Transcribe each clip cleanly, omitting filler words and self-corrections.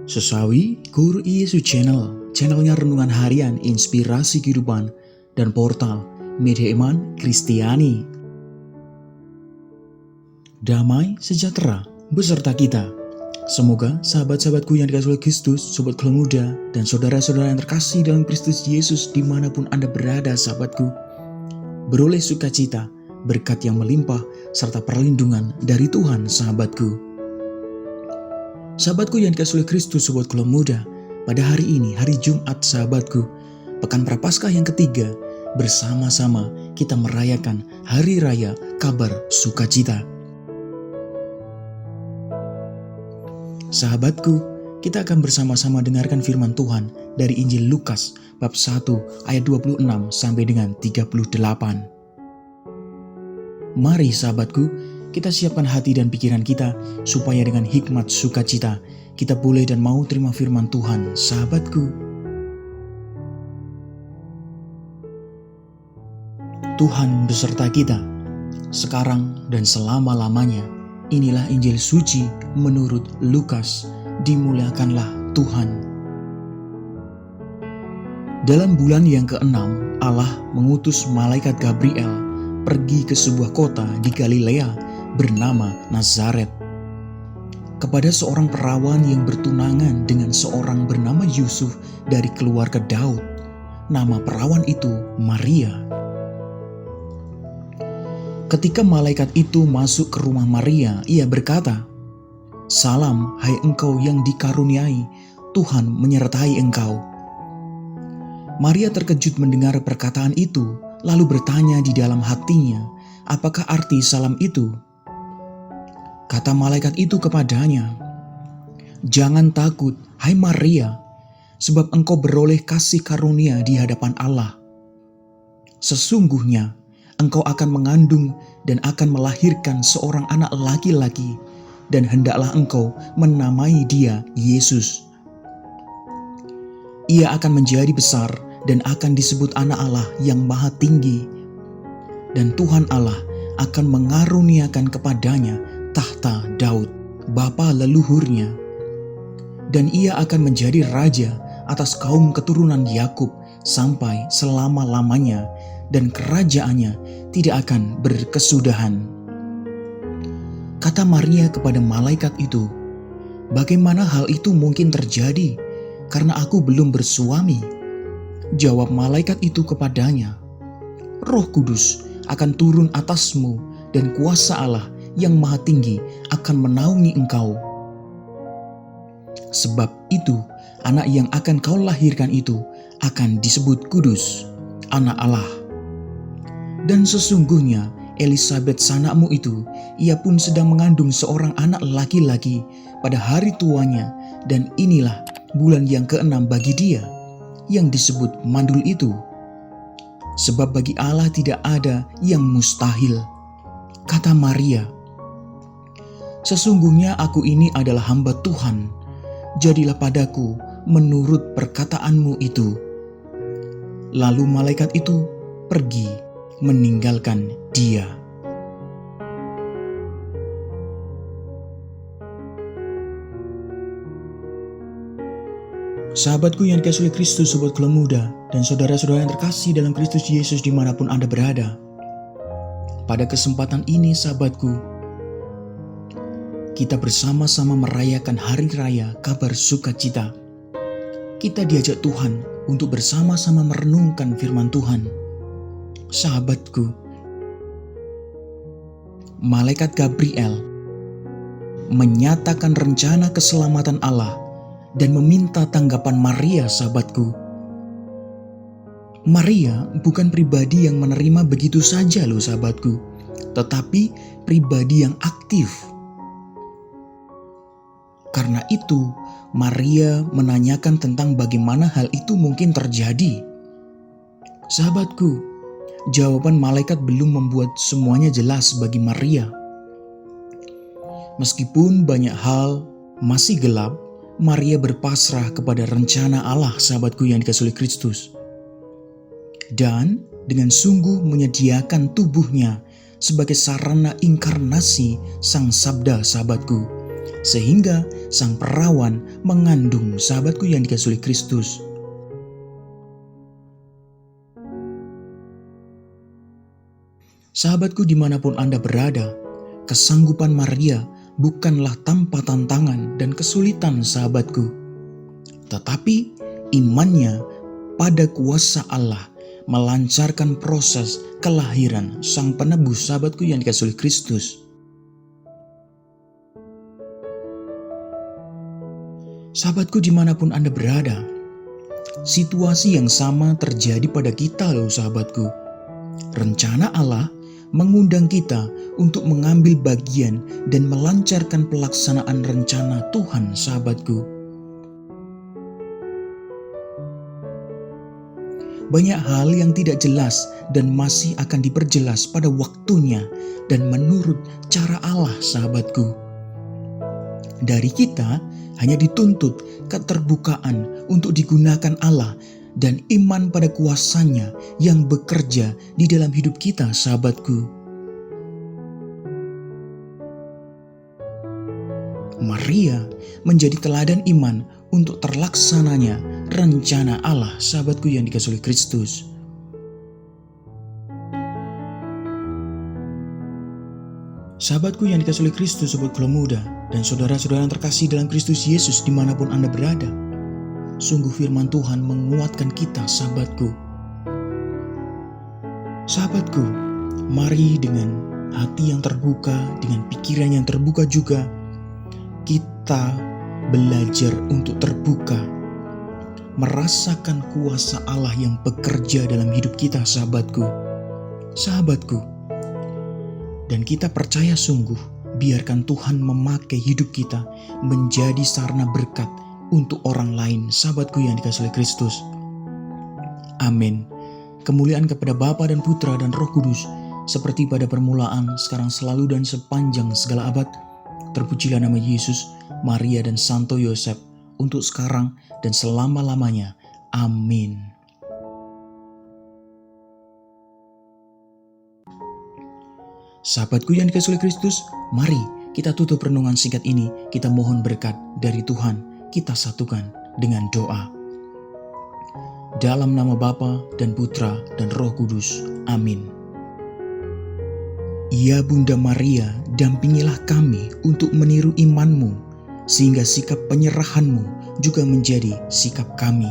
Sesawi Guru Yesus channelnya renungan harian inspirasi kehidupan dan portal media iman Kristiani. Damai sejahtera beserta kita. Semoga sahabat-sahabatku yang dikasihi oleh Kristus, sobat keluarga muda, dan saudara-saudara yang terkasih dalam Kristus Yesus dimanapun Anda berada sahabatku, beroleh sukacita, berkat yang melimpah, serta perlindungan dari Tuhan sahabatku. Sahabatku yang dikasihi oleh Kristus, sobat keluarga muda, pada hari ini, hari Jumat sahabatku, Pekan Prapaskah yang ketiga, bersama-sama kita merayakan Hari Raya Kabar Sukacita. Sahabatku, kita akan bersama-sama dengarkan firman Tuhan dari Injil Lukas bab 1 ayat 26 sampai dengan 38. Mari sahabatku, kita siapkan hati dan pikiran kita supaya dengan hikmat sukacita kita boleh dan mau terima firman Tuhan, sahabatku. Tuhan beserta kita sekarang dan selama-lamanya. Inilah Injil suci menurut Lukas. Dimuliakanlah Tuhan. Dalam bulan yang ke-6, Allah mengutus malaikat Gabriel pergi ke sebuah kota di Galilea bernama Nazaret, kepada seorang perawan yang bertunangan dengan seorang bernama Yusuf dari keluarga Daud. Nama perawan itu Maria. Ketika malaikat itu masuk ke rumah Maria, ia berkata, "Salam, hai engkau yang dikaruniai, Tuhan menyertai engkau." Maria terkejut mendengar perkataan itu, lalu bertanya di dalam hatinya, apakah arti salam itu? Kata malaikat itu kepadanya, "Jangan takut, hai Maria, sebab engkau beroleh kasih karunia di hadapan Allah. Sesungguhnya engkau akan mengandung dan akan melahirkan seorang anak laki-laki, dan hendaklah engkau menamai dia Yesus. Ia akan menjadi besar dan akan disebut Anak Allah yang Maha Tinggi, dan Tuhan Allah akan mengaruniakan kepadanya tahta Daud, bapa leluhurnya, dan ia akan menjadi raja atas kaum keturunan Yakub sampai selama-lamanya, dan kerajaannya tidak akan berkesudahan." Kata Maria kepada malaikat itu, "Bagaimana hal itu mungkin terjadi, karena aku belum bersuami?" Jawab malaikat itu kepadanya, "Roh Kudus akan turun atasmu, dan kuasa Allah yang Maha Tinggi akan menaungi engkau. Sebab itu, anak yang akan kau lahirkan itu akan disebut kudus, Anak Allah. Dan sesungguhnya Elisabet sanakmu itu, ia pun sedang mengandung seorang anak laki-laki pada hari tuanya, dan inilah bulan yang ke-6 bagi dia, yang disebut mandul itu. Sebab bagi Allah tidak ada yang mustahil." Kata Maria, "Sesungguhnya aku ini adalah hamba Tuhan, jadilah padaku menurut perkataanmu itu." Lalu malaikat itu pergi meninggalkan dia. Sahabatku yang dikasihi oleh Kristus, sobat keluarga muda, dan saudara-saudara yang terkasih dalam Kristus Yesus dimanapun Anda berada. Pada kesempatan ini sahabatku, kita bersama-sama merayakan Hari Raya Kabar Sukacita. Kita diajak Tuhan untuk bersama-sama merenungkan firman Tuhan. Sahabatku, malaikat Gabriel menyatakan rencana keselamatan Allah dan meminta tanggapan Maria, sahabatku. Maria bukan pribadi yang menerima begitu saja loh sahabatku, tetapi pribadi yang aktif. Karena itu, Maria menanyakan tentang bagaimana hal itu mungkin terjadi. Sahabatku, jawaban malaikat belum membuat semuanya jelas bagi Maria. Meskipun banyak hal masih gelap, Maria berpasrah kepada rencana Allah, sahabatku yang dikasihi oleh Kristus. Dan dengan sungguh menyediakan tubuhnya sebagai sarana inkarnasi Sang Sabda, sahabatku, sehingga sang perawan mengandung. Sahabatku yang dikasihi oleh Kristus, sahabatku dimanapun Anda berada, kesanggupan Maria bukanlah tanpa tantangan dan kesulitan sahabatku. Tetapi imannya pada kuasa Allah melancarkan proses kelahiran sang penebus. Sahabatku yang dikasihi oleh Kristus, sahabatku dimanapun Anda berada, situasi yang sama terjadi pada kita loh sahabatku. Rencana Allah mengundang kita untuk mengambil bagian dan melancarkan pelaksanaan rencana Tuhan sahabatku. Banyak hal yang tidak jelas dan masih akan diperjelas pada waktunya dan menurut cara Allah sahabatku. Dari kita hanya dituntut keterbukaan untuk digunakan Allah dan iman pada kuasanya yang bekerja di dalam hidup kita sahabatku. Maria menjadi teladan iman untuk terlaksananya rencana Allah. Sahabatku yang dikasihi oleh Kristus, sahabatku yang dikasihi oleh Kristus, sobat Gelo Muda dan saudara-saudara yang terkasih dalam Kristus Yesus dimanapun Anda berada, sungguh firman Tuhan menguatkan kita sahabatku. Sahabatku, mari dengan hati yang terbuka, dengan pikiran yang terbuka juga, kita belajar untuk terbuka, merasakan kuasa Allah yang bekerja dalam hidup kita sahabatku. Sahabatku, dan kita percaya sungguh, biarkan Tuhan memakai hidup kita menjadi sarana berkat untuk orang lain. Sahabatku yang dikasihi oleh Kristus, amin. Kemuliaan kepada Bapa dan Putra dan Roh Kudus, seperti pada permulaan, sekarang, selalu, dan sepanjang segala abad. Terpujilah nama Yesus, Maria, dan Santo Yosef, untuk sekarang dan selama-lamanya. Amin. Sahabatku yang dikasihi oleh Kristus, mari kita tutup renungan singkat ini. Kita mohon berkat dari Tuhan. Kita satukan dengan doa. Dalam nama Bapa dan Putra dan Roh Kudus. Amin. Ya Bunda Maria, dampingilah kami untuk meniru iman-Mu, sehingga sikap penyerahan-Mu juga menjadi sikap kami.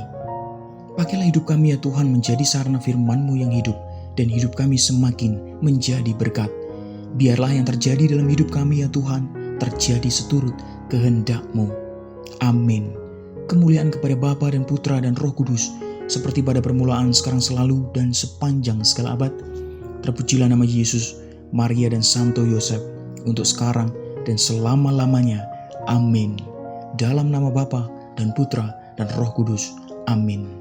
Pakailah hidup kami ya Tuhan menjadi sarana firman-Mu yang hidup, dan hidup kami semakin menjadi berkat. Biarlah yang terjadi dalam hidup kami ya Tuhan, terjadi seturut kehendak-Mu. Amin. Kemuliaan kepada Bapa dan Putra dan Roh Kudus, seperti pada permulaan, sekarang, selalu, dan sepanjang segala abad. Terpujilah nama Yesus, Maria, dan Santo Yosef, untuk sekarang dan selama-lamanya. Amin. Dalam nama Bapa dan Putra dan Roh Kudus. Amin.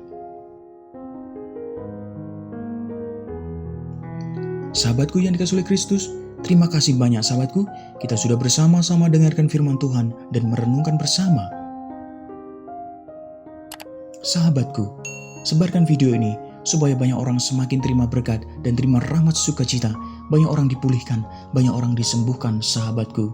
Sahabatku yang dikasihi oleh Kristus, terima kasih banyak sahabatku. Kita sudah bersama-sama dengarkan firman Tuhan dan merenungkan bersama. Sahabatku, sebarkan video ini supaya banyak orang semakin terima berkat dan terima rahmat sukacita. Banyak orang dipulihkan, banyak orang disembuhkan sahabatku.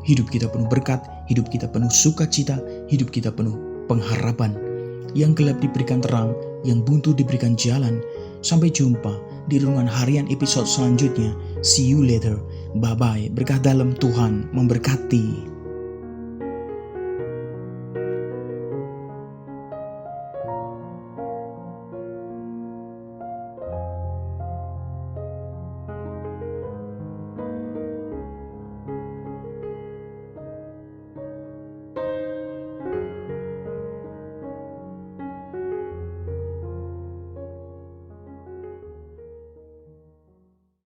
Hidup kita penuh berkat, hidup kita penuh sukacita, hidup kita penuh pengharapan. Yang gelap diberikan terang, yang buntu diberikan jalan. Sampai jumpa di renungan harian episode selanjutnya. See you later. Bye-bye. Berkah dalam Tuhan memberkati.